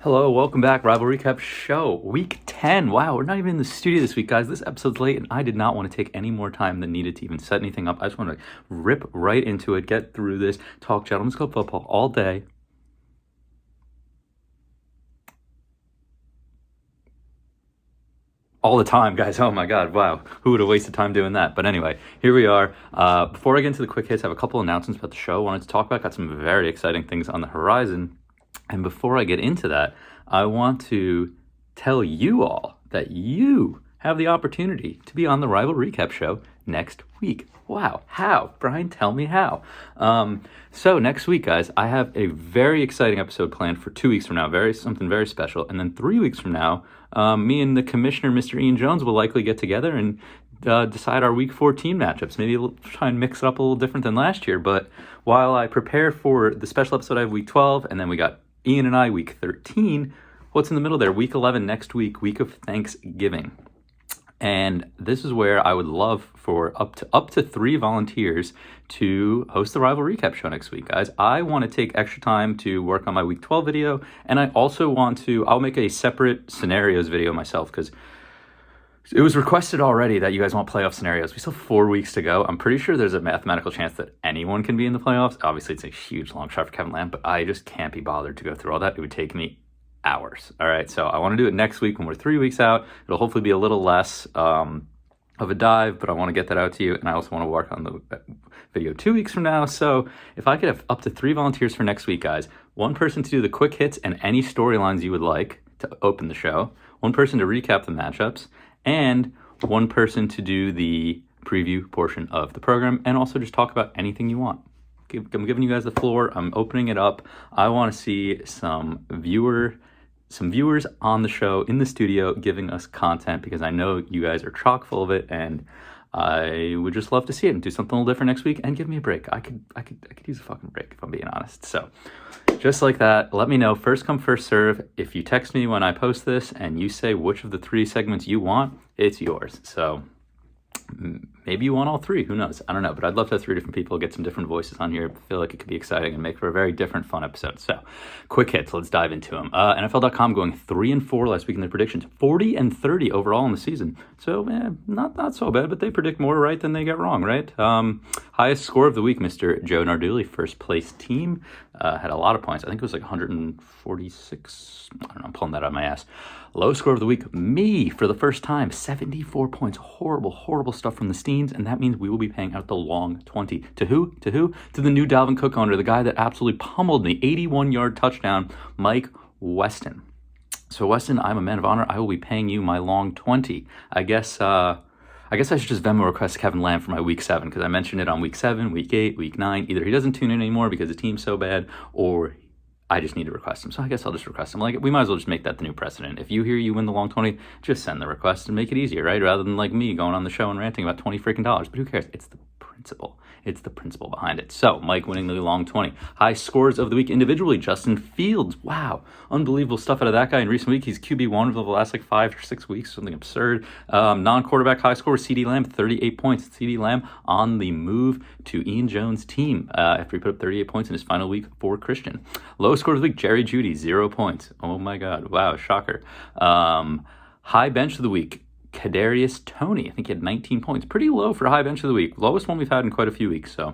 Hello, welcome back. Rival Recap Show, Week 10. Wow, we're not even in the studio this week, guys. This episode's late, and I did not want to take any more time than needed to even set anything up. I just want to rip right into it, get through this, talk Gentlemen's Club football all day. All the time, guys. Oh my God, wow. Who would have wasted time doing that? But anyway, here we are. Before I get into the quick hits, I have a couple announcements about the show I wanted to talk about. Got some very exciting things on the horizon. And before I get into that, I want to tell you all that you have the opportunity to be on the Rival Recap Show next week. Wow, how? Brian, tell me how. So next week, guys, I have a very exciting episode planned for 2 weeks from now, something very special. And then 3 weeks from now, me and the commissioner, Mr. Ian Jones, will likely get together and decide our Week 14 matchups. Maybe we'll try and mix it up a little different than last year. But while I prepare for the special episode, I have Week 12, and then we got Ian and I, Week 13. What's in the middle there? Week 11 next week, week of Thanksgiving. And this is where I would love for up to 3 volunteers to host the Rival Recap Show next week, guys. I want to take extra time to work on my Week 12 video, and I also I'll make a separate scenarios video myself, because it was requested already that you guys want playoff scenarios. We still have 4 weeks to go. I'm pretty sure there's a mathematical chance that anyone can be in the playoffs. Obviously, it's a huge long shot for Kevin Lamb, but I just can't be bothered to go through all that. It would take me hours. All right, so I want to do it next week when we're 3 weeks out. It'll hopefully be a little less of a dive, but I want to get that out to you. And I also want to work on the video 2 weeks from now. So if I could have up to 3 volunteers for next week, guys, 1 person to do the quick hits and any storylines you would like to open the show, 1 person to recap the matchups, and 1 person to do the preview portion of the program, and also just talk about anything you want. I'm giving you guys the floor. I'm opening it up. I want to see some viewers on the show in the studio giving us content, because I know you guys are chock full of it, and I would just love to see it and do something a little different next week and give me a break. I could use a fucking break, if I'm being honest. So just like that, let me know. First come, first serve. If you text me when I post this and you say which of the 3 segments you want, it's yours. So maybe you want all 3. Who knows? I don't know. But I'd love to have 3 different people, get some different voices on here. I feel like it could be exciting and make for a very different, fun episode. So quick hits. Let's dive into them. NFL.com going 3-4 last week in their predictions. 40-30 overall in the season. So not so bad, but they predict more right than they get wrong, right? Highest score of the week, Mr. Joe Narduli, first place team. Had a lot of points. I think it was like 146. I don't know. I'm pulling that out of my ass. Low score of the week, me, for the first time, 74 points. Horrible stuff from the Steens, and that means we will be paying out the long 20. To who? To the new Dalvin Cook owner, the guy that absolutely pummeled me, 81-yard touchdown, Mike Weston. So Weston, I'm a man of honor. I will be paying you my long 20. I guess I should just Venmo request Kevin Lamb for my Week 7, because I mentioned it on Week 7, Week 8, Week 9. Either he doesn't tune in anymore because the team's so bad, or I just need to request him. So I guess I'll just request him. Like, we might as well just make that the new precedent. If you hear you win the long 20, just send the request and make it easier, right? Rather than like me going on the show and ranting about $20 freaking. But who cares? It's the principle. It's the principle behind it. So Mike winning the long 20. High scores of the week individually. Justin Fields. Wow. Unbelievable stuff out of that guy in recent week. He's QB1 for the last like 5 or 6 weeks. Something absurd. Non-quarterback high score. CeeDee Lamb, 38 points. CeeDee Lamb on the move to Ian Jones' team after he put up 38 points in his final week for Christian. Low score of the week. Jerry Jeudy, 0 points. Oh my God. Wow. Shocker. High bench of the week. Kadarius Toney, I think he had 19 points. Pretty low for a high bench of the week. Lowest one we've had in quite a few weeks. So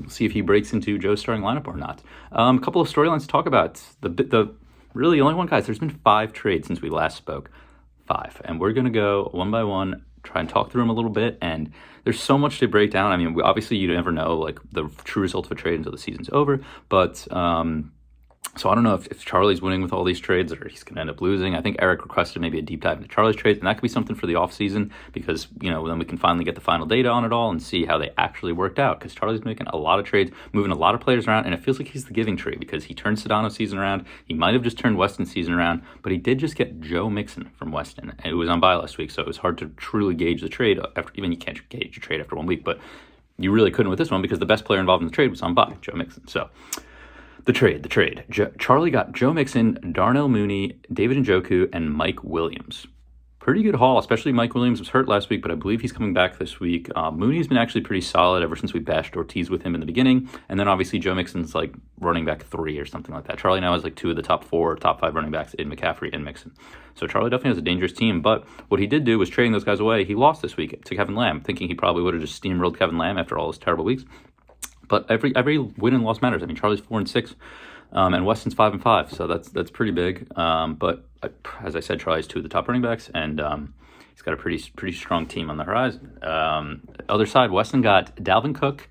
see if he breaks into Joe's starting lineup or not. A couple of storylines to talk about. The really only one, guys. There's been 5 trades since we last spoke. 5. And we're going to go one by one, try and talk through them a little bit. And there's so much to break down. I mean, obviously you never know like the true result of a trade until the season's over. But so I don't know if Charlie's winning with all these trades or he's going to end up losing. I think Eric requested maybe a deep dive into Charlie's trades, and that could be something for the offseason, because, then we can finally get the final data on it all and see how they actually worked out, because Charlie's making a lot of trades, moving a lot of players around, and it feels like he's the giving tree, because he turned Sedano's season around. He might have just turned Weston's season around, but he did just get Joe Mixon from Weston. It was on bye last week, so it was hard to truly gauge the trade. Even you can't gauge a trade after 1 week, but you really couldn't with this one, because the best player involved in the trade was on bye, Joe Mixon. So The trade. Charlie got Joe Mixon, Darnell Mooney, David Njoku, and Mike Williams. pretty good haul, especially Mike Williams was hurt last week, but I believe he's coming back this week. Mooney's been actually pretty solid ever since we bashed Ortiz with him in the beginning. And then obviously Joe Mixon's like running back 3 or something like that. Charlie now has like 2 of the top 4, top 5 running backs in McCaffrey and Mixon. So Charlie definitely has a dangerous team. But what he did do was trading those guys away. He lost this week to Kevin Lamb, thinking he probably would have just steamrolled Kevin Lamb after all his terrible weeks. But every win and loss matters. I mean, Charlie's 4-6. And Weston's 5-5, so that's pretty big. But as I said, Charlie's 2 of the top running backs, and he's got a pretty strong team on the horizon. Other side, Weston got Dalvin Cook,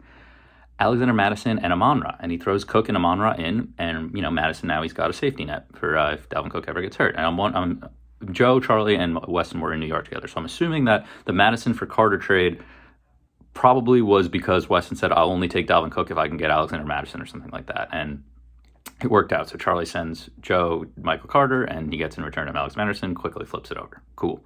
Alexander Madison, and Amon-Ra, and he throws Cook and Amon-Ra in, and Madison now he's got a safety net for if Dalvin Cook ever gets hurt. And Joe, Charlie, and Weston were in New York together, so I'm assuming that the Madison for Carter trade probably was because Weston said, "I'll only take Dalvin Cook if I can get Alexander Madison," or something like that, and it worked out. So Charlie sends Joe Michael Carter, and he gets in return of Alex Madison, quickly flips it over. Cool.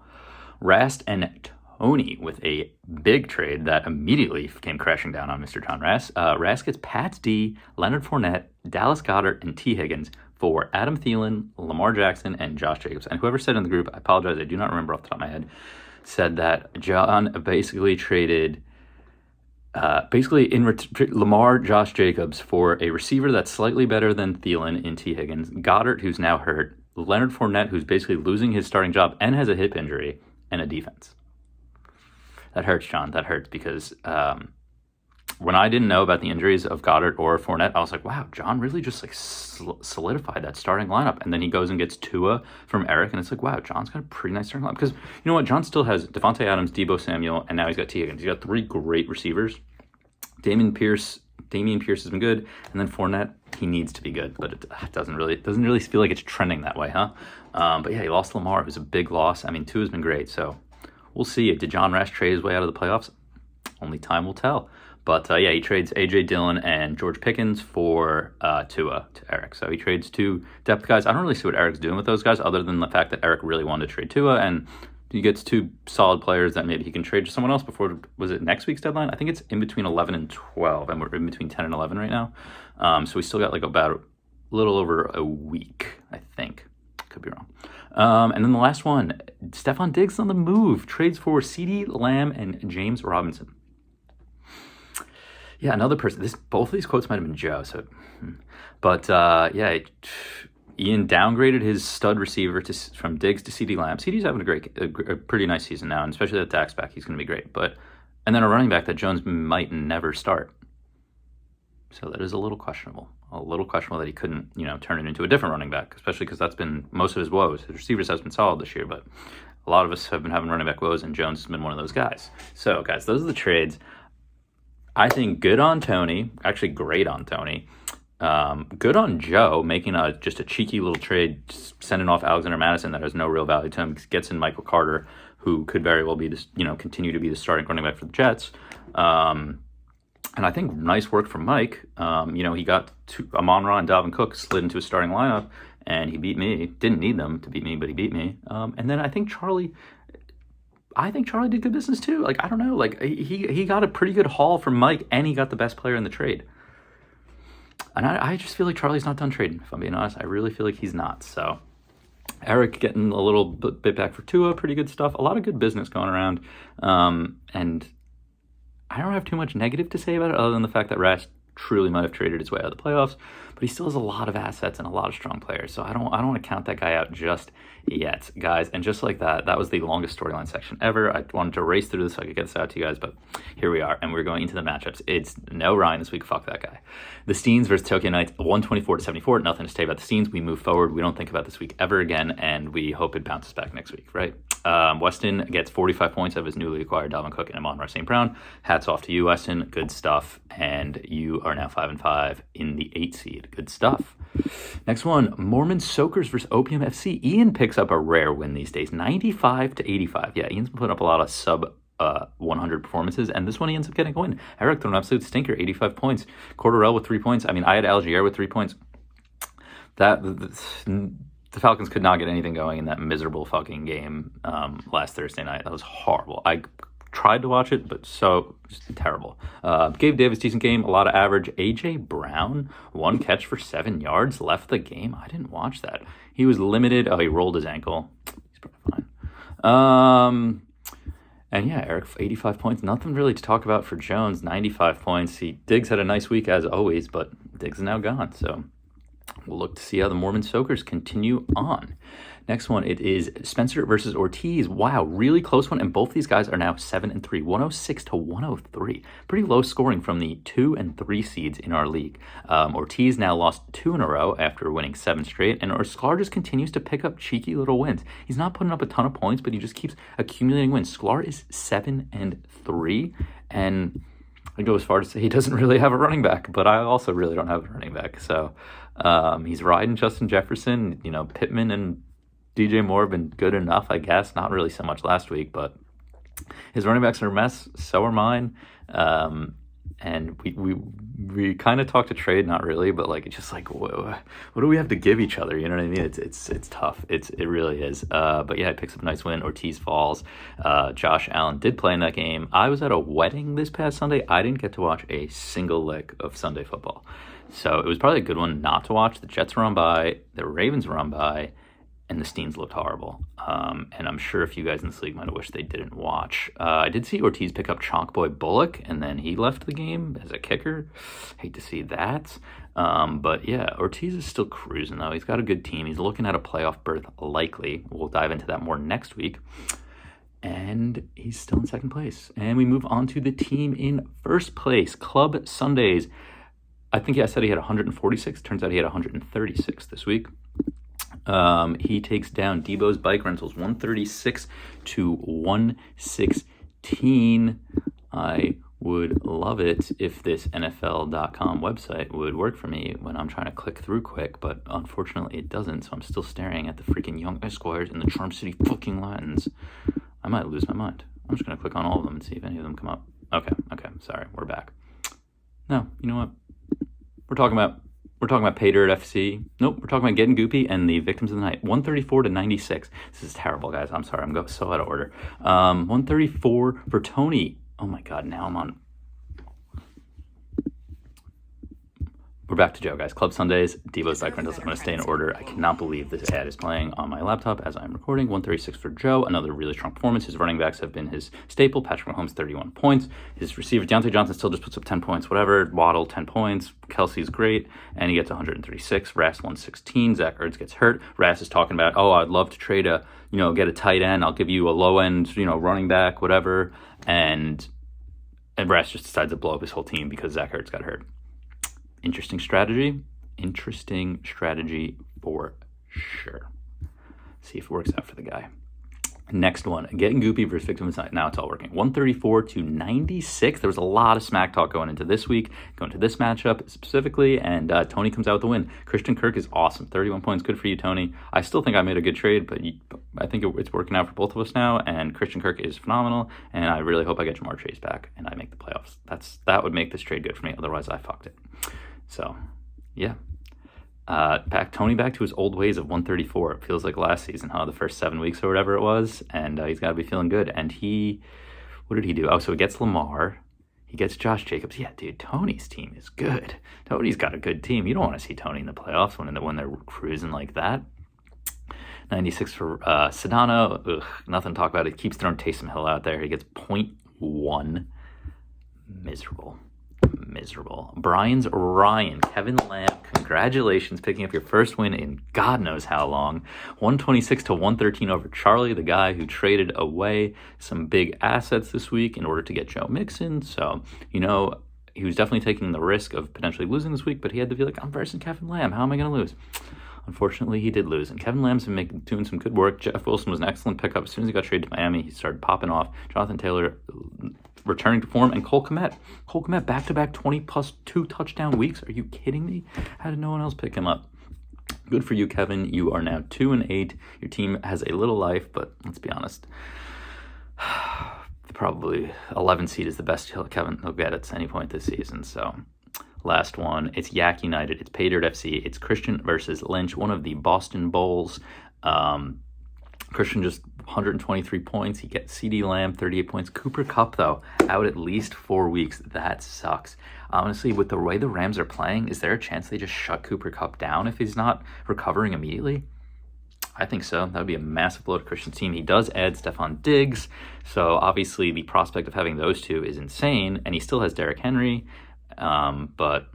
Rast and Tony with a big trade that immediately came crashing down on Mr. John Rast. Rast gets Pat D, Leonard Fournette, Dallas Goedert, and T. Higgins for Adam Thielen, Lamar Jackson, and Josh Jacobs. And whoever said in the group, I apologize, I do not remember off the top of my head, said that John basically traded Lamar, Josh Jacobs for a receiver that's slightly better than Thielen in T. Higgins, Goddard, who's now hurt, Leonard Fournette, who's basically losing his starting job and has a hip injury, and a defense. That hurts, John. That hurts because when I didn't know about the injuries of Goddard or Fournette, I was like, wow, John really just like solidified that starting lineup. And then he goes and gets Tua from Eric, and it's like, wow, John's got a pretty nice starting lineup. Because you know what? John still has Devontae Adams, Deebo Samuel, and now he's got T. Higgins. He's got 3 great receivers. Damian Pierce has been good, and then Fournette, he needs to be good, but it doesn't really feel like it's trending that way, huh? But yeah, he lost Lamar. It was a big loss. I mean, Tua's been great, so we'll see. Did John Rast trade his way out of the playoffs? Only time will tell. But yeah, he trades A.J. Dillon and George Pickens for Tua to Eric. So he trades 2 depth guys. I don't really see what Eric's doing with those guys other than the fact that Eric really wanted to trade Tua, and he gets 2 solid players that maybe he can trade to someone else before, was it next week's deadline? I think it's in between 11 and 12, and we're in between 10 and 11 right now. So we still got like about a little over a week, I think. Could be wrong. And then the last one, Stephon Diggs on the move, trades for CeeDee Lamb and James Robinson. Yeah, another person. Both of these quotes might have been Joe. But yeah, Ian downgraded his stud receiver from Diggs to CeeDee Lamb. CeeDee's having a pretty nice season now, and especially that Dak's back, he's going to be great. And then a running back that Jones might never start. So that is a little questionable. A little questionable that he couldn't, turn it into a different running back, especially because that's been most of his woes. His receivers has been solid this year, but a lot of us have been having running back woes, and Jones has been one of those guys. So, guys, those are the trades. I think good on Tony. Actually, great on Tony. Good on Joe, making just a cheeky little trade, sending off Alexander Madison that has no real value to him, gets in Michael Carter, who could very well be this, continue to be the starting running back for the Jets. And I think nice work from Mike. He got Amon-Ra and Dalvin Cook slid into his starting lineup, and he beat me. Didn't need them to beat me, but he beat me. And then I think Charlie did good business too. Like, I don't know. Like, he got a pretty good haul from Mike, and he got the best player in the trade. And I just feel like Charlie's not done trading, if I'm being honest. I really feel like he's not. So Eric getting a little bit back for Tua, pretty good stuff. A lot of good business going around. And I don't have too much negative to say about it other than the fact that Rast truly might have traded his way out of the playoffs, but he still has a lot of assets and a lot of strong players. So I don't want to count that guy out just yet, guys. And just like that was the longest storyline section ever. I wanted to race through this so I could get this out to you guys, but here we are, and we're going into the matchups. It's no Ryan this week. Fuck that guy. The Steens versus Tokyo Knights, 124-74. Nothing to say about the Steens. We move forward. We don't think about this week ever again, and we hope it bounces back next week, right? Weston gets 45 points of his newly acquired Dalvin Cook and Amon-Ra St. Brown. Hats off to you, Weston. Good stuff. And you are now 5-5 in the 8 seed. Good stuff. Next one, Mormon Soakers versus Opium FC. Ian picks up a rare win these days, 95-85. Yeah, Ian's been putting up a lot of sub 100 performances, and this one he ends up getting a win. Eric threw an absolute stinker, 85 points. Corderell with 3 points. I mean, I had Algier with 3 points. The Falcons could not get anything going in that miserable fucking game last Thursday night. That was horrible. I tried to watch it, but just terrible. Gabe Davis, decent game, a lot of average. A.J. Brown, 1 catch for 7 yards, left the game. I didn't watch that. He was limited. Oh, he rolled his ankle. He's probably And yeah, Eric, 85 points. Nothing really to talk about for Jones. 95 points. Diggs had a nice week as always, but Diggs is now gone. So we'll look to see how the Mormon Soakers continue on. Next one, it is Spencer versus Ortiz. Wow, really close one. And both these guys are now 7-3, 106 to 103. Pretty low scoring from the 2 and 3 seeds in our league. Ortiz now lost 2 in a row after winning 7 straight. And Sklar just continues to pick up cheeky little wins. He's not putting up a ton of points, but he just keeps accumulating wins. Sklar is 7-3. And I go as far to say he doesn't really have a running back, but I also really don't have a running back. So he's riding Justin Jefferson. Pittman and DJ Moore have been good enough, I guess. Not really so much last week, but his running backs are a mess. So are mine. And we kind of talked to trade, not really, but it's just what do we have to give each other? You know what I mean? It's tough. It really is. But yeah, he picks up a nice win. Ortiz falls. Josh Allen did play in that game. I was at a wedding this past Sunday. I didn't get to watch a single lick of Sunday football. So it was probably a good one not to watch. The Jets were on by, the Ravens were on by, and the Steens looked horrible. And I'm sure if you guys in this league might have wished they didn't watch. I did see Ortiz pick up Chonk Boy Bullock, and then he left the game as a kicker. Hate to see that. But yeah, Ortiz is still cruising, though. He's got a good team. He's looking at a playoff berth likely. We'll dive into that more next week. And he's still in second place. And we move on to the team in first place, Club Sundays. I think I said he had 146. Turns out he had 136 this week. He takes down Debo's Bike Rentals 136 to 116. I would love it if this NFL.com website would work for me when I'm trying to click through quick, but unfortunately it doesn't, so I'm still staring at the freaking Young Esquires and the Charm City fucking Latins. I might lose my mind. I'm just going to click on all of them and see if any of them come up. Okay, sorry, we're back. No, you know what? We're talking about Pay Dirt FC. Nope, we're talking about Getting Goopy and the Victims of the Night. 134 to 96. This is terrible, guys. I'm sorry. I'm going so out of order. 134 for Tony. Oh my God, now I'm on. We're back to Joe, guys. Club Sundays, Debo's Bike Rentals. I'm going to stay in order. I cannot believe this ad is playing on my laptop as I'm recording. 136 for Joe. Another really strong performance. His running backs have been his staple. Patrick Mahomes, 31 points. His receiver, Deontay Johnson, still just puts up 10 points, whatever. Waddle, 10 points. Kelsey's great. And he gets 136. Rass, 116. Zach Ertz gets hurt. Rass is talking about, I'd love to trade get a tight end. I'll give you a low end, running back, whatever. And Rass just decides to blow up his whole team because Zach Ertz got hurt. Interesting strategy for sure. See if it works out for the guy. Next one, Getting Goopy versus Victims. Now it's all working. 134 to 96. There was a lot of smack talk going into this week, going to this matchup specifically, and Tony comes out with the win. Christian Kirk is awesome. 31 points. Good for you, Tony. I still think I made a good trade, but I think it's working out for both of us now, and Christian Kirk is phenomenal, and I really hope I get Jamar Chase back and I make the playoffs. That would make this trade good for me. Otherwise, I fucked it. So, yeah. Tony back to his old ways of 134. It feels like last season, the first 7 weeks or whatever it was, and he's got to be feeling good. And what did he do? So he gets Lamar, he gets Josh Jacobs. Yeah, dude, Tony's team is good. Tony's got a good team. You don't want to see Tony in the playoffs when they're cruising like that. 96 for Sedano. Ugh, nothing to talk about. It keeps throwing Taysom Hill out there. He gets 0.1. Miserable. Brian's Ryan. Kevin Lamb, congratulations, picking up your first win in God knows how long. 126 to 113 over Charlie, the guy who traded away some big assets this week in order to get Joe Mixon. So, he was definitely taking the risk of potentially losing this week, but he had to be like, I'm versing Kevin Lamb. How am I going to lose? Unfortunately, he did lose, and Kevin Lamb's been doing some good work. Jeff Wilson was an excellent pickup. As soon as he got traded to Miami, he started popping off. Jonathan Taylor returning to form, and Cole Kmet. Back-to-back 20-plus 2 touchdown weeks. Are you kidding me? How did no one else pick him up? Good for you, Kevin. You are now 2-8. Your team has a little life, but let's be honest. Probably 11 seed is the best Kevin will get at any point this season, so... Last one, it's Yak United, it's Pay Dirt FC, it's Christian versus Lynch, one of the Boston Bowls. Christian just 123 points. He gets CD Lamb, 38 points. Cooper Kupp, though, out at least 4 weeks. That sucks. Honestly, with the way the Rams are playing, is there a chance they just shut Cooper Kupp down if he's not recovering immediately? I think so. That would be a massive blow to Christian's team. He does add Stephon Diggs, so obviously the prospect of having those two is insane, and he still has Derrick Henry, but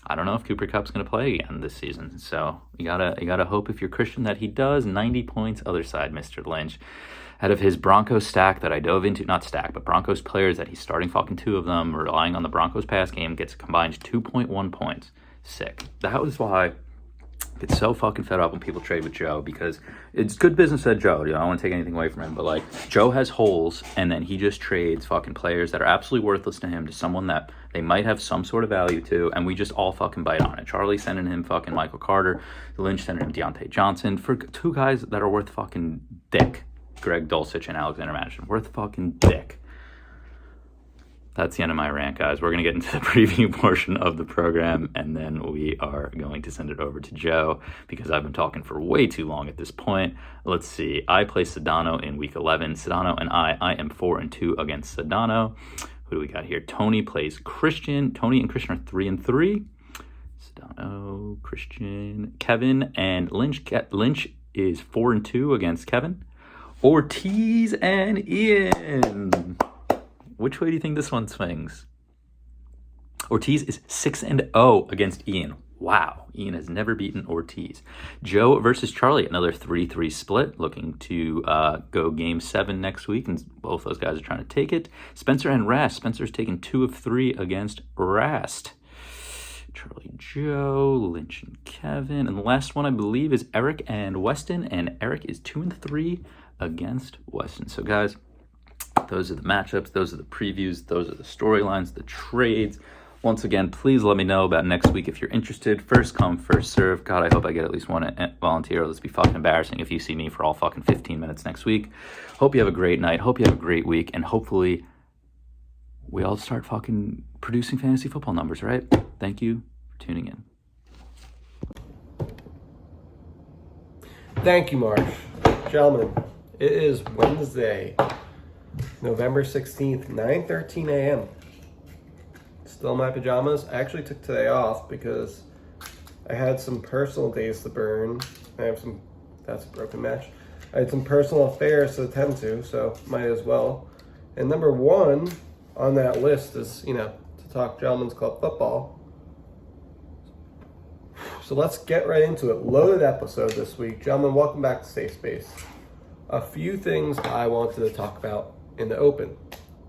I don't know if Cooper Kupp's going to play again this season. So you gotta hope if you're Christian that he does. 90 points, other side, Mr. Lynch. Out of his Broncos stack that I dove into, not stack, but Broncos players that he's starting fucking 2 of them, relying on the Broncos pass game, gets a combined 2.1 points. Sick. That was why I get so fucking fed up when people trade with Joe, because it's good business at Joe. I don't want to take anything away from him, but like Joe has holes, and then he just trades fucking players that are absolutely worthless to him to someone that they might have some sort of value to, and we just all fucking bite on it. Charlie sending him fucking Michael Carter, Lynch sending him Deontay Johnson for 2 guys that are worth fucking dick. Greg Dulcich and Alexander Madison, worth fucking dick. That's the end of my rant, guys. We're going to get into the preview portion of the program, and then we are going to send it over to Joe because I've been talking for way too long at this point. Let's see. I play Sedano in week 11. Sedano and I am 4-2 against Sedano. Who do we got here? Tony plays Christian. Tony and Christian are 3-3. Sedano, Christian, Kevin, and Lynch. Lynch is 4-2 against Kevin. Ortiz and Ian. Which way do you think this one swings? Ortiz is 6-0 against Ian. Wow, Ian has never beaten Ortiz. Joe versus Charlie, another 3-3 split, looking to go game 7 next week, and both those guys are trying to take it. Spencer and Rast. Spencer's taken 2 of 3 against Rast. Charlie, Joe, Lynch, and Kevin. And the last one, I believe, is Eric and Weston, and Eric is 2-3 against Weston. So, guys, those are the matchups, those are the previews, those are the storylines, the trades. Once again, please let me know about next week if you're interested. First come, first serve. God, I hope I get at least one volunteer. Let's be fucking embarrassing if you see me for all fucking 15 minutes next week. Hope you have a great night. Hope you have a great week. And hopefully we all start fucking producing fantasy football numbers, right? Thank you for tuning in. Thank you, Marsh. Gentlemen, it is Wednesday, November 16th, 9:13 a.m. Still in my pajamas. I actually took today off because I had some personal days to burn. That's a broken match. I had some personal affairs to attend to, so might as well. And number 1 on that list is, to talk Gentlemen's Club football. So let's get right into it. Loaded episode this week. Gentlemen, welcome back to Safe Space. A few things I wanted to talk about in the open.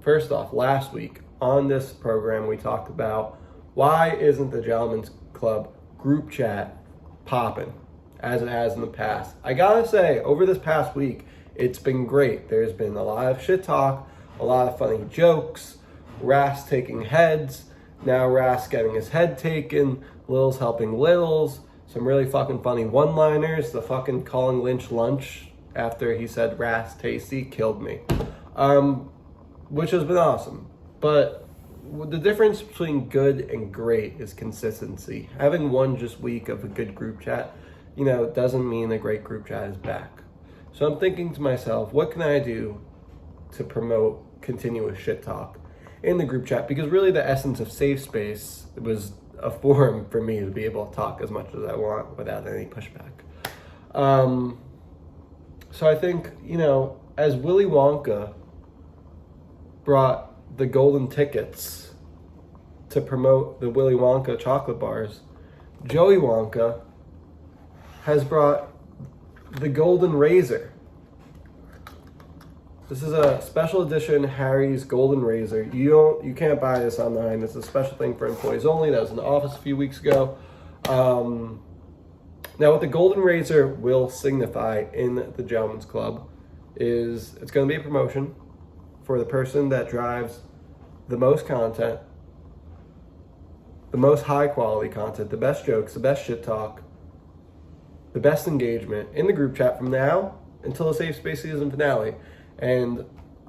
First off, last week on this program, we talked about why isn't the Gentlemen's Club group chat popping as it has in the past. I gotta say, over this past week, it's been great. There's been a lot of shit talk, a lot of funny jokes, Rast taking heads, now Rast getting his head taken, Littles helping Littles, some really fucking funny one-liners, the fucking calling Lynch lunch after he said Rast tasty killed me. Which has been awesome. But the difference between good and great is consistency. Having one just week of a good group chat, doesn't mean a great group chat is back. So I'm thinking to myself, what can I do to promote continuous shit talk in the group chat? Because really the essence of Safe Space was a forum for me to be able to talk as much as I want without any pushback. So I think, as Willy Wonka brought the golden tickets to promote the Willy Wonka chocolate bars, Joey Wonka has brought the golden razor. This is a special edition Harry's golden razor. You can't buy this online. It's a special thing for employees only. That was in the office a few weeks ago. Now, what the golden razor will signify in the Gentlemen's Club is it's going to be a promotion for the person that drives the most content, the most high quality content, the best jokes, the best shit talk, the best engagement in the group chat from now until the Safe Space season finale. And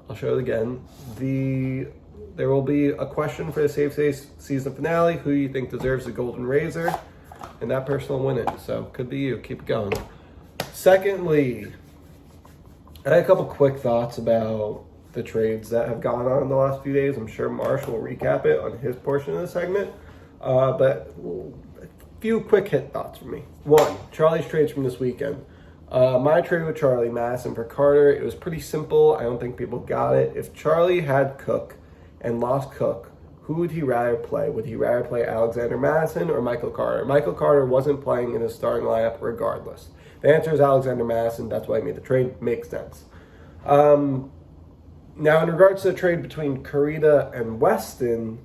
I'll show it again. There will be a question for the Safe Space season finale. Who you think deserves the golden razor? And that person will win it. So could be you. Keep it going. Secondly, I had a couple quick thoughts about the trades that have gone on in the last few days. I'm sure Marsh will recap it on his portion of the segment. But a few quick hit thoughts from me. 1, Charlie's trades from this weekend. My trade with Charlie, Madison for Carter, it was pretty simple. I don't think people got it. If Charlie had Cook and lost Cook, who would he rather play? Would he rather play Alexander Madison or Michael Carter? Michael Carter wasn't playing in his starting lineup regardless. The answer is Alexander Madison. That's why I made the trade. Makes sense. Now, in regards to the trade between Corita and Weston,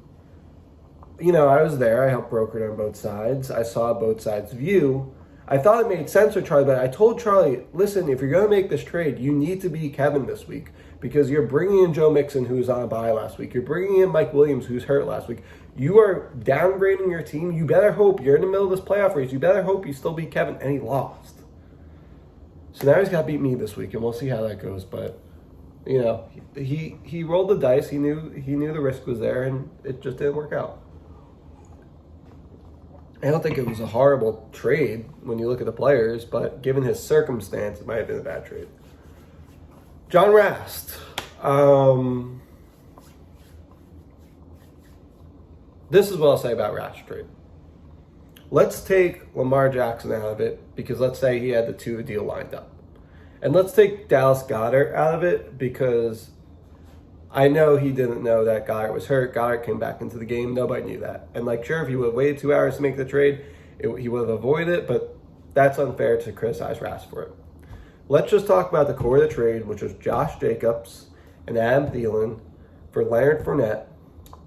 I was there. I helped broker it on both sides. I saw both sides' view. I thought it made sense with Charlie, but I told Charlie, listen, if you're going to make this trade, you need to be Kevin this week because you're bringing in Joe Mixon, who's on a bye last week. You're bringing in Mike Williams, who's hurt last week. You are downgrading your team. You better hope you're in the middle of this playoff race. You better hope you still beat Kevin, and he lost. So now he's got to beat me this week, and we'll see how that goes. But, he rolled the dice. He knew the risk was there, and it just didn't work out. I don't think it was a horrible trade when you look at the players, but given his circumstance, it might have been a bad trade. John Rast. This is what I'll say about Rast trade. Let's take Lamar Jackson out of it because let's say he had the two deal lined up. And let's take Dallas Goedert out of it because I know he didn't know that Goddard was hurt. Goddard came back into the game. Nobody knew that. And sure, if he would have waited 2 hours to make the trade, he would have avoided it, but that's unfair to criticize Rast for it. Let's just talk about the core of the trade, which was Josh Jacobs and Adam Thielen for Leonard Fournette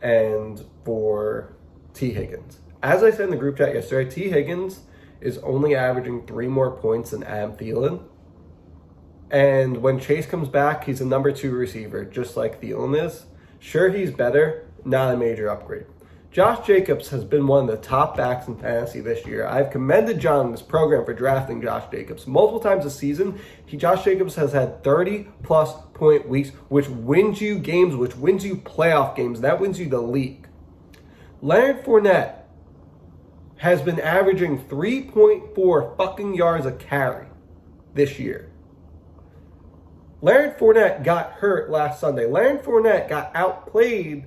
and for T. Higgins. As I said in the group chat yesterday, T. Higgins is only averaging 3 more points than Adam Thielen. And when Chase comes back, he's a number 2 receiver, just like Thielen is. Sure, he's better, not a major upgrade. Josh Jacobs has been one of the top backs in fantasy this year. I've commended John in this program for drafting Josh Jacobs. Multiple times this season, Josh Jacobs has had 30-plus point weeks, which wins you games, which wins you playoff games. That wins you the league. Leonard Fournette has been averaging 3.4 fucking yards a carry this year. Leonard Fournette got hurt last Sunday. Leonard Fournette got outplayed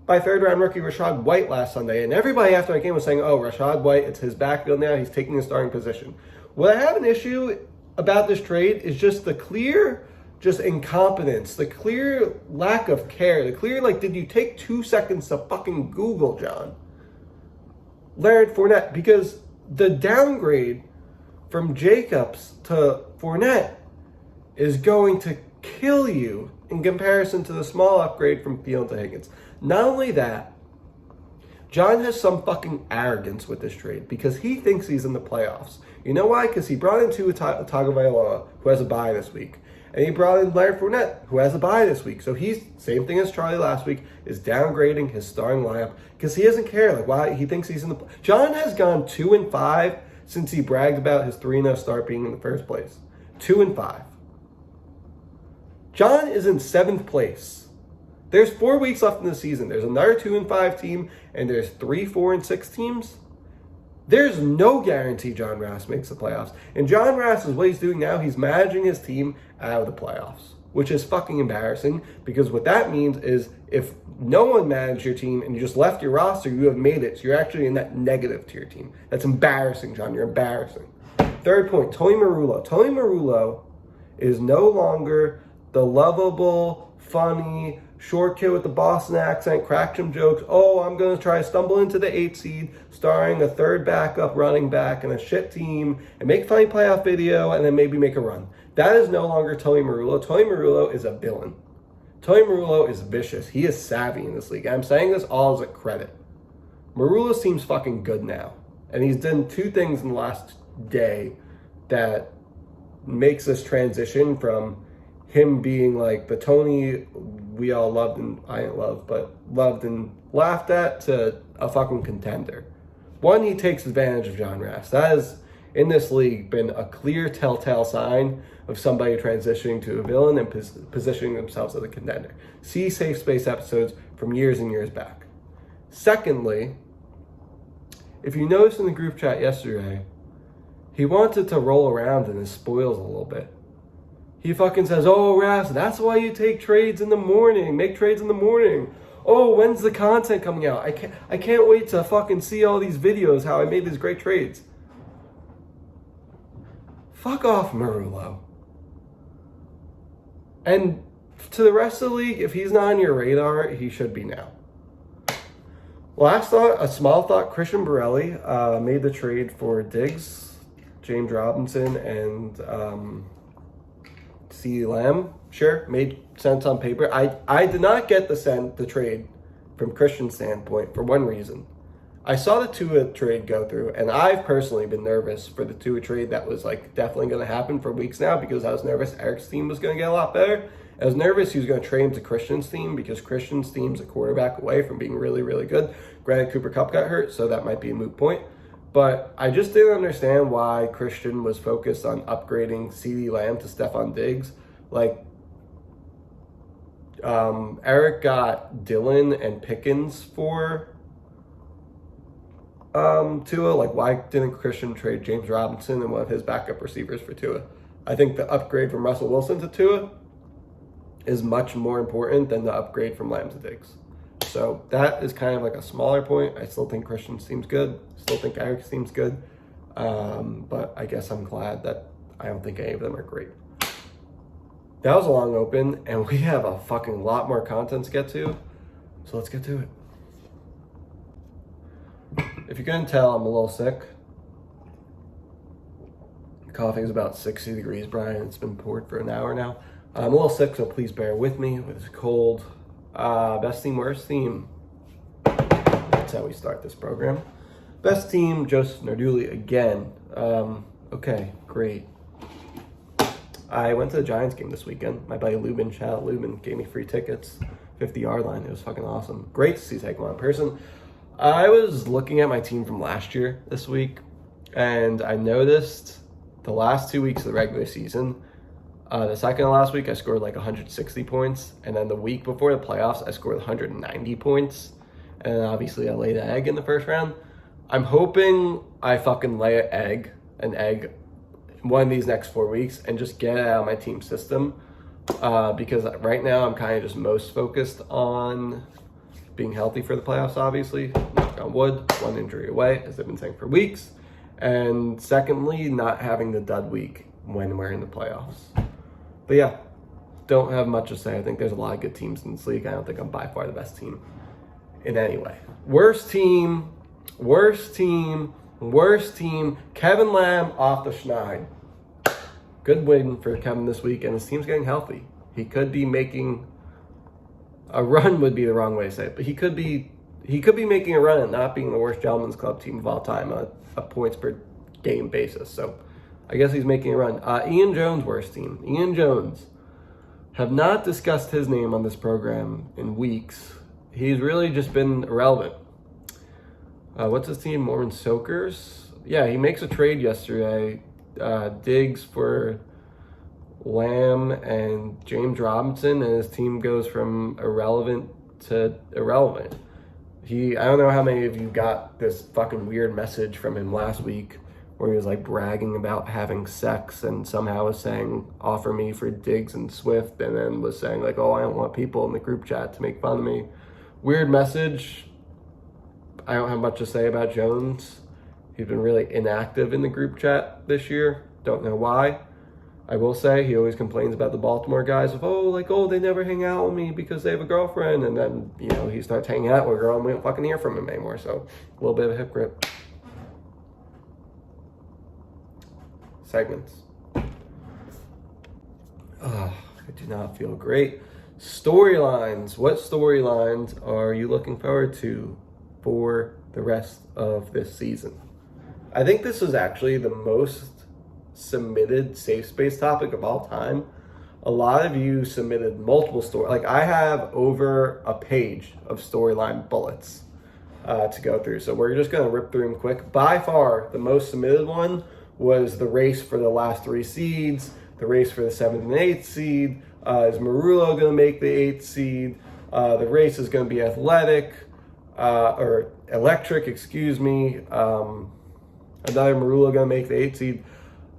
by third-round rookie Rachaad White last Sunday. And everybody after that game was saying, Rachaad White, it's his backfield now. He's taking the starting position. What I have an issue about this trade is just the clear incompetence, the clear lack of care, the clear, did you take 2 seconds to fucking Google, John? Leonard Fournette, because the downgrade from Jacobs to Fournette is going to kill you in comparison to the small upgrade from Thielen to Higgins. Not only that, John has some fucking arrogance with this trade because he thinks he's in the playoffs. You know why? Because he brought in Tua Tagovailoa, who has a bye this week. And he brought in Leonard Fournette, who has a bye this week. So he's, same thing as Charlie last week, is downgrading his starting lineup because he doesn't care. Why? He thinks he's in the... John has gone 2-5 since he bragged about his 3-0 start being in the first place. 2-5. John is in 7th place. There's 4 weeks left in the season. There's another 2-5 team, and there's 3, 4, and 6 teams. There's no guarantee John Rast makes the playoffs. And John Rast is what he's doing now. He's managing his team out of the playoffs, which is fucking embarrassing because what that means is if no one managed your team and you just left your roster, you have made it. So you're actually in that negative tier team. That's embarrassing, John. You're embarrassing. Third point, Tony Marullo. Tony Marullo is no longer the lovable, funny, short kid with the Boston accent, crack some jokes. I'm going to try to stumble into the 8 seed, starring a third backup running back and a shit team, and make a funny playoff video, and then maybe make a run. That is no longer Tony Marullo. Tony Marullo is a villain. Tony Marullo is vicious. He is savvy in this league. I'm saying this all as a credit. Marullo seems fucking good now. And he's done 2 things in the last day that makes this transition from him being the Tony we all loved and I didn't love, but loved and laughed at to a fucking contender. One, he takes advantage of John Rast. That has, in this league, been a clear telltale sign of somebody transitioning to a villain and positioning themselves as a contender. See Safe Space episodes from years and years back. Secondly, if you noticed in the group chat yesterday, he wanted to roll around in his spoils a little bit. He fucking says, Rast, that's why you take trades in the morning. Make trades in the morning. When's the content coming out? I can't wait to fucking see all these videos how I made these great trades. fuck off, Marullo. And to the rest of the league, if he's not on your radar, he should be now. Last thought, a small thought, Christian Borelli made the trade for Diggs, James Robinson, and CeeDee Lamb. Sure, made sense on paper. I did not get the trade from Christian's standpoint for one reason. I saw the Tua trade go through, and I've personally been nervous for the Tua trade that was like definitely going to happen for weeks now because I was nervous Eric's team was going to get a lot better. I was nervous he was going to trade him to Christian's team because Christian's team's a quarterback away from being really, really good. Granted, Cooper Kupp got hurt, so that might be a moot point. But I just didn't understand why Christian was focused on upgrading CeeDee Lamb to Stephon Diggs. Like, Eric got Dillon and Pickens for Tua. Like, why didn't Christian trade James Robinson and one of his backup receivers for Tua? I think the upgrade from Russell Wilson to Tua is much more important than the upgrade from Lamb to Diggs. So that is kind of like a smaller point. I still think Christian seems good. Still think Eric seems good. But I guess I'm glad that I don't think any of them are great. That was a long open, and we have a fucking lot more content to get to. So let's get to it. If you couldn't tell, I'm a little sick. Coughing is about 60 degrees, Brian. It's been poured for an hour now. I'm a little sick, so please bear with me with this cold. Best team, worst team. That's how we start this program. Best team, Joseph Narduli again. Okay, great. I went to the Giants game this weekend. My buddy Lubin, shout out Lubin, gave me free tickets. 50-yard line. It was fucking awesome. Great to see Saquon in person. I was looking at my team from last year this week, and I noticed the last 2 weeks of the regular season, the second to last week, I scored like 160 points. And then the week before the playoffs, I scored 190 points. And then obviously I laid an egg in the first round. I'm hoping I fucking lay an egg one of these next 4 weeks and just get it out of my team system. Because right now I'm kind of just most focused on being healthy for the playoffs, obviously. Knock on wood, one injury away, as I've been saying for weeks. And secondly, not having the dud week when we're in the playoffs. But yeah, don't have much to say. I think there's a lot of good teams in this league. I don't think I'm by far the best team in any way. Worst team. Kevin Lamb off the schneid. Good win for Kevin this week, and his team's getting healthy. He could be making a run, would be the wrong way to say it, but he could be making a run and not being the worst Gentlemen's Club team of all time on a points per game basis. So I guess he's making a run. Ian Jones' worst team. Ian Jones. Have not discussed his name on this program in weeks. He's really just been irrelevant. What's his team? Mormon Soakers? Yeah, he makes a trade yesterday. Diggs for Lamb and James Robinson, and his team goes from irrelevant to irrelevant. I don't know how many of you got this fucking weird message from him last week where he was like bragging about having sex and somehow was saying, offer me for Diggs and Swift, and then was saying like, oh, I don't want people in the group chat to make fun of me. Weird message. I don't have much to say about Jones. He's been really inactive in the group chat this year. Don't know why. I will say he always complains about the Baltimore guys of, they never hang out with me because they have a girlfriend. And then, he starts hanging out with a girl and we don't fucking hear from him anymore. So a little bit of a hypocrite. Segments. I do not feel great. Storylines. What storylines are you looking forward to for the rest of this season? I think this is actually the most submitted safe space topic of all time. A lot of you submitted multiple stories. Like, I have over a page of storyline bullets to go through. So we're just going to rip through them quick. By far, the most submitted one was the race for the last 3 seeds, the race for the 7th and 8th seed. Is Marullo going to make the 8th seed? The race is going to be electric, excuse me. Another Marullo going to make the 8th seed.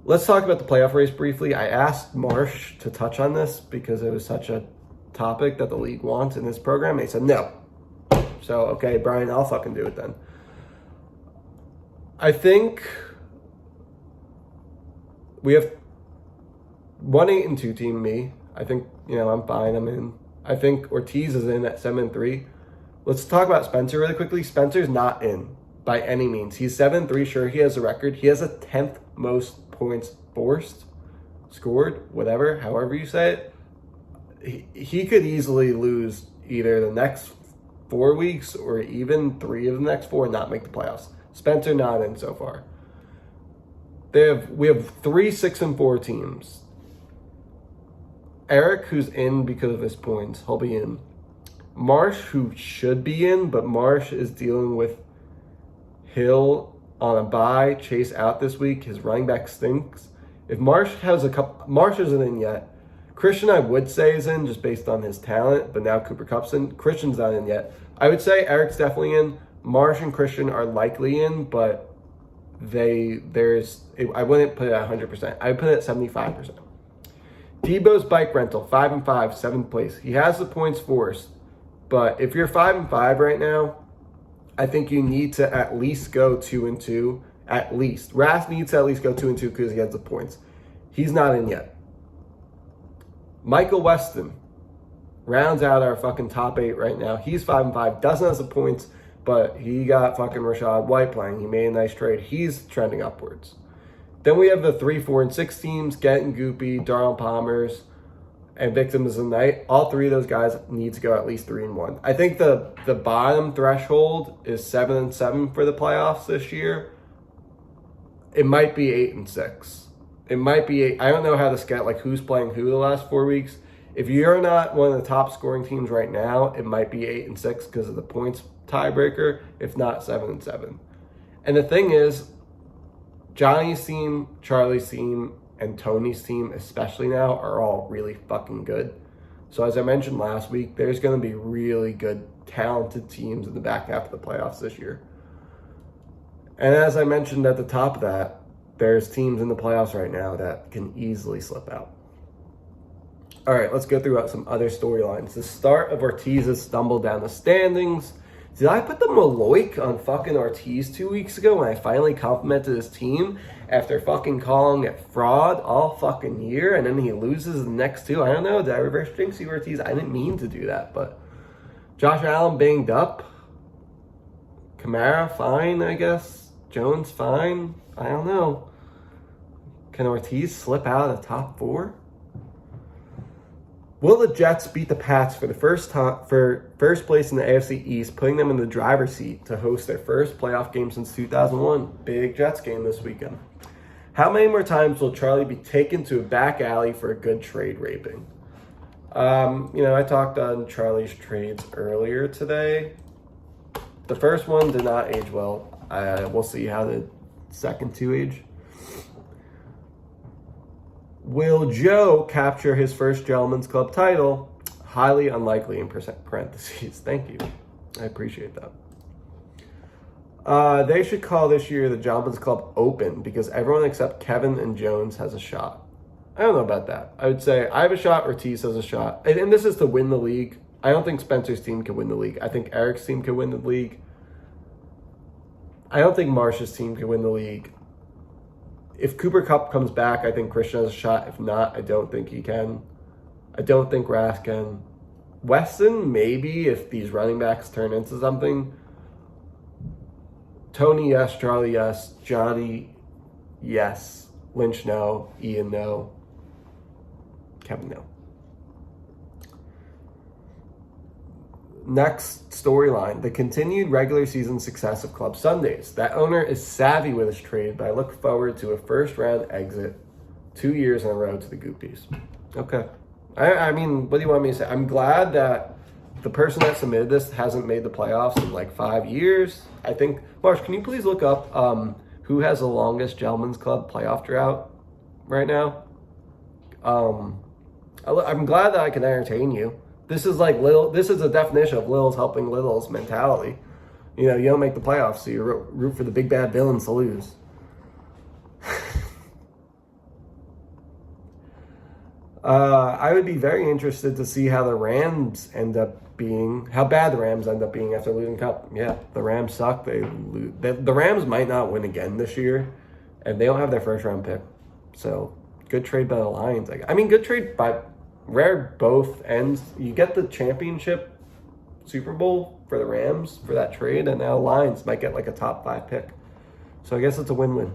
Let's talk about the playoff race briefly. I asked Marsh to touch on this because it was such a topic that the league wants in this program. And he said no. So, okay, Brian, I'll fucking do it then. I think We have 1-8-2 team, me. I think, I'm fine. I'm in. I think Ortiz is in at 7-3. Let's talk about Spencer really quickly. Spencer's not in by any means. He's 7-3. Sure, he has a record. He has a 10th most points forced, scored, whatever, however you say it. He could easily lose either the next 4 weeks or even 3 of the next 4 and not make the playoffs. Spencer not in so far. We have 3 6-4 teams. Eric, who's in because of his points, he'll be in. Marsh, who should be in, but Marsh is dealing with Hill on a bye. Chase out this week. His running back stinks. If Marsh has Marsh isn't in yet. Christian, I would say, is in just based on his talent, but now Cooper Kupp's in. Christian's not in yet. I would say Eric's definitely in. Marsh and Christian are likely in, but I wouldn't put it at 100%. I would put it at 75%. Debo's bike rental, 5-5, 7th place. He has the points forced, but if you're 5-5 right now, I think you need to at least go 2-2. At least. Rath needs to at least go 2-2 because he has the points. He's not in yet. Michael Weston rounds out our fucking top 8 right now. He's 5-5, doesn't have the points, but he got fucking Rashad White playing. He made a nice trade. He's trending upwards. Then we have the 3, 4, and 6 teams, Getting Goopy, Darnell Palmers, and Victims of the Night. All 3 of those guys need to go at least 3-1. I think the bottom threshold is 7-7 for the playoffs this year. It might be 8-6. It might be 8. I don't know how to scout, like who's playing who the last 4 weeks. If you're not one of the top scoring teams right now, it might be 8-6 because of the points tiebreaker. If not, 7-7. And the thing is, Johnny's team, Charlie's team, and Tony's team, especially now, are all really fucking good. So as I mentioned last week, there's going to be really good, talented teams in the back half of the playoffs this year. And as I mentioned at the top of that, there's teams in the playoffs right now that can easily slip out. All right, let's go through some other storylines. The start of Ortiz's stumble down the standings. Did I put the Maloik on fucking Ortiz 2 weeks ago when I finally complimented his team after fucking calling it fraud all fucking year and then he loses the next 2? I don't know. Did I reverse jinx you, Ortiz? I didn't mean to do that, but Josh Allen banged up. Kamara, fine, I guess. Jones, fine. I don't know. Can Ortiz slip out of the top 4? Will the Jets beat the Pats for the first place in the AFC East, putting them in the driver's seat to host their first playoff game since 2001? Big Jets game this weekend. How many more times will Charlie be taken to a back alley for a good trade raping? I talked on Charlie's trades earlier today. The first one did not age well. We'll see how the second 2 age. Will Joe capture his first Gentleman's Club title? Highly unlikely in parentheses. Thank you. I appreciate that. They should call this year the Gentleman's Club Open because everyone except Kevin and Jones has a shot. I don't know about that. I would say I have a shot, Ortiz has a shot. And this is to win the league. I don't think Spencer's team can win the league. I think Eric's team can win the league. I don't think Marsh's team can win the league. If Cooper Kupp comes back, I think Christian has a shot. If not, I don't think he can. I don't think Rask can. Weston, maybe, if these running backs turn into something. Tony, yes. Charlie, yes. Johnny, yes. Lynch, no. Ian, no. Kevin, no. Next storyline, the continued regular season success of Club Sundays. That owner is savvy with his trade, but I look forward to a first round exit 2 years in a row to the Goopies. Okay. I mean, what do you want me to say? I'm glad that the person that submitted this hasn't made the playoffs in like 5 years. I think, Marsh, can you please look up who has the longest Gentleman's Club playoff drought right now? I'm glad that I can entertain you. This is like this is a definition of Littles helping Littles mentality. You don't make the playoffs, so you root for the big bad villains to lose. I would be very interested to see how the Rams end up being, how bad the Rams end up being after losing Cup. Yeah, the Rams suck. The Rams might not win again this year, and they don't have their first round pick. So good trade by the Lions. I mean, good trade by rare both ends. You get the championship Super Bowl for the Rams for that trade, and now Lions might get like a top 5 pick. So I guess it's a win-win.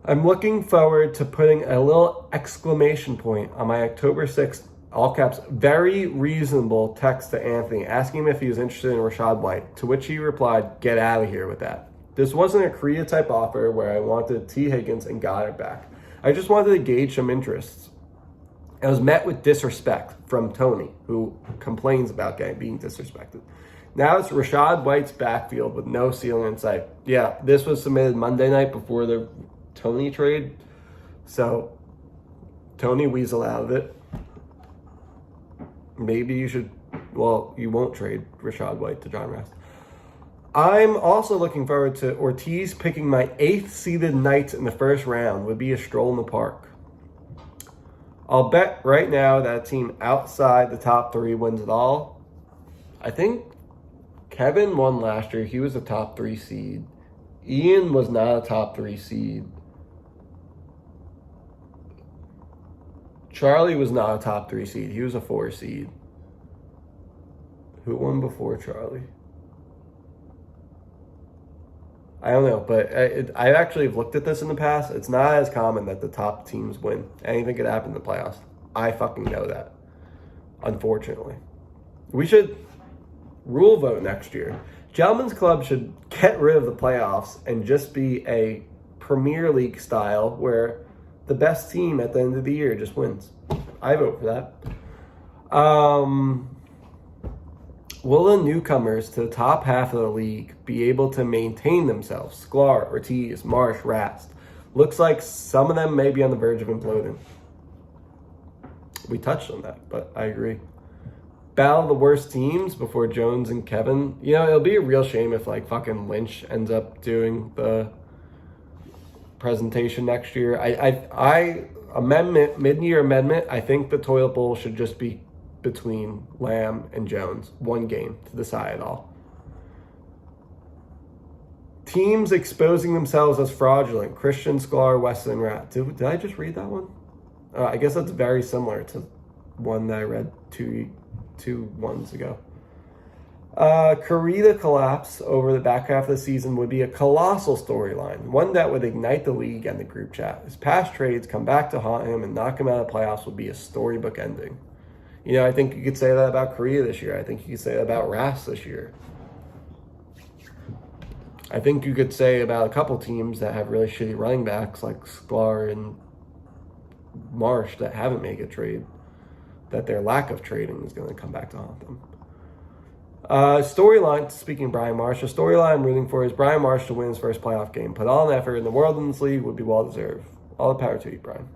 I'm looking forward to putting a little exclamation point on my October 6th, all caps, very reasonable text to Anthony, asking him if he was interested in Rachaad White, to which he replied, "Get out of here with that. This wasn't a Korea type offer where I wanted T. Higgins and Goddard back. I just wanted to gauge some interests." I was met with disrespect from Tony, who complains about being disrespected. Now it's Rachaad White's backfield with no ceiling in sight. Yeah, this was submitted Monday night before the Tony trade. So Tony weasel out of it. Maybe you should, well, you won't trade Rachaad White to John Ross. I'm also looking forward to Ortiz picking my 8th seeded Knights in the first round. Would be a stroll in the park. I'll bet right now that a team outside the top 3 wins it all. I think Kevin won last year. He was a top 3 seed. Ian was not a top 3 seed. Charlie was not a top 3 seed. He was a 4 seed. Who won before Charlie? I don't know, but I actually have looked at this in the past. It's not as common that the top teams win. Anything could happen in the playoffs. I fucking know that, unfortunately. We should rule vote next year. Gentlemen's Club should get rid of the playoffs and just be a Premier League style where the best team at the end of the year just wins. I vote for that. Will the newcomers to the top half of the league be able to maintain themselves? Sklar, Ortiz, Marsh, Rast. Looks like some of them may be on the verge of imploding. We touched on that, but I agree. Battle of the worst teams before Jones and Kevin. You know, it'll be a real shame if like fucking Lynch ends up doing the presentation next year. Mid-year amendment, I think the toilet bowl should just be between Lamb and Jones. One game to decide it all. Teams exposing themselves as fraudulent. Christian, Sklar, Weston, Rat. Did I just read that one? I guess that's very similar to one that I read two ones ago. Corrida collapse over the back half of the season would be a colossal storyline, one that would ignite the league and the group chat. His past trades come back to haunt him and knock him out of the playoffs would be a storybook ending. You know, I think you could say that about Korea this year. I think you could say that about Ras this year. I think you could say about a couple teams that have really shitty running backs like Sklar and Marsh that haven't made a trade, that their lack of trading is going to come back to haunt them. Storyline, speaking of Brian Marsh, a storyline I'm rooting for is Brian Marsh to win his first playoff game. Put all an effort in the world in this league would be well deserved. All the power to you, Brian.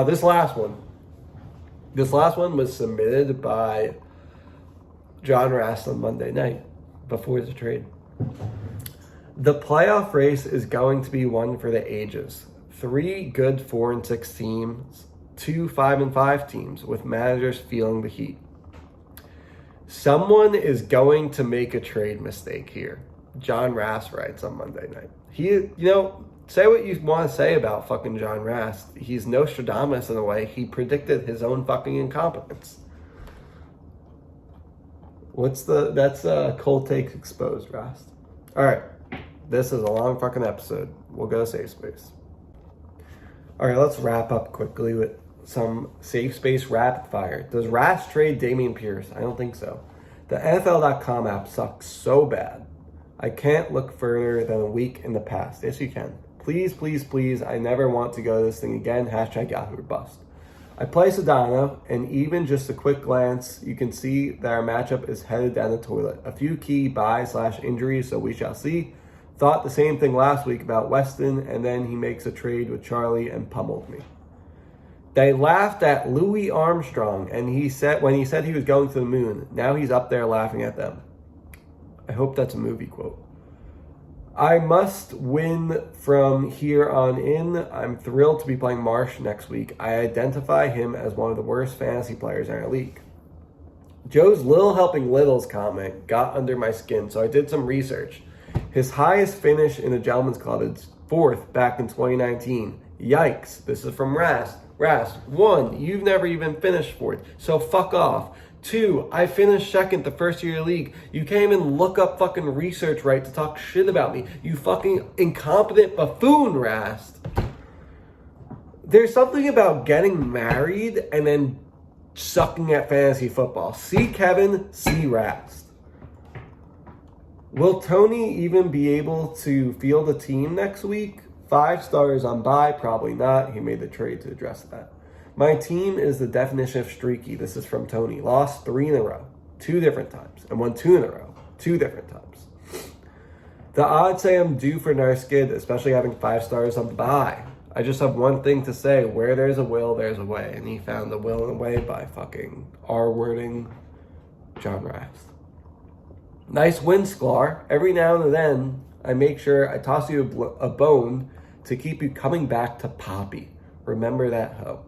This last one was submitted by John Rast on Monday night before the trade. The playoff race is going to be one for the ages. 3 good 4-6 teams, 2 5-5 teams with managers feeling the heat. Someone is going to make a trade mistake here. John Rast writes on Monday night. Say what you want to say about fucking John Rast. He's Nostradamus in a way. He predicted his own fucking incompetence. That's Cold Takes Exposed, Rast. All right. This is a long fucking episode. We'll go to Safe Space. All right, let's wrap up quickly with some Safe Space rapid fire. Does Rast trade Dameon Pierce? I don't think so. The NFL.com app sucks so bad. I can't look further than a week in the past. Yes, you can. Please, please, please, I never want to go to this thing again. # Yahoo bust. I play Sedano, and even just a quick glance, you can see that our matchup is headed down the toilet. A few key buys/injuries, so we shall see. Thought the same thing last week about Weston, and then he makes a trade with Charlie and pummeled me. They laughed at Louis Armstrong, and when he said he was going to the moon, now he's up there laughing at them. I hope that's a movie quote. I must win from here on in. I'm thrilled to be playing Marsh next week. I identify him as one of the worst fantasy players in our league. Joe's Little Helping Littles comment got under my skin, so I did some research. His highest finish in the Gentlemen's Club is 4th back in 2019. Yikes. This is from Rast. Rast, 1, you've never even finished fourth, so fuck off. 2, I finished second the first year of the league. You can't even look up fucking research right to talk shit about me. You fucking incompetent buffoon, Rast. There's something about getting married and then sucking at fantasy football. See Kevin, see Rast. Will Tony even be able to field a team next week? 5 stars on bye, probably not. He made the trade to address that. My team is the definition of streaky. This is from Tony. Lost 3 in a row, 2 different times, and won 2 in a row, 2 different times. The odds say I'm due for another skid, especially having 5 stars on bye. I just have one thing to say. Where there's a will, there's a way. And he found the will and the way by fucking R-wording John Rast. Nice win, Sklar. Every now and then, I make sure I toss you a bone to keep you coming back to Poppy. Remember that hoe.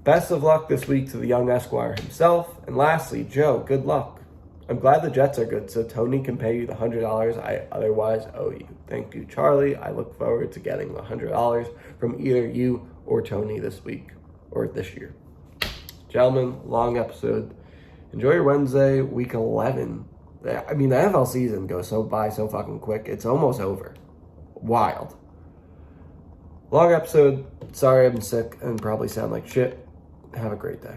Best of luck this week to the young Esquire himself. And lastly, Joe, good luck. I'm glad the Jets are good, so Tony can pay you the $100 I otherwise owe you. Thank you, Charlie. I look forward to getting the $100 from either you or Tony this week or this year. Gentlemen, long episode. Enjoy your Wednesday, week 11. I mean, the NFL season goes so fucking quick. It's almost over. Wild. Long episode. Sorry I'm sick and probably sound like shit. Have a great day.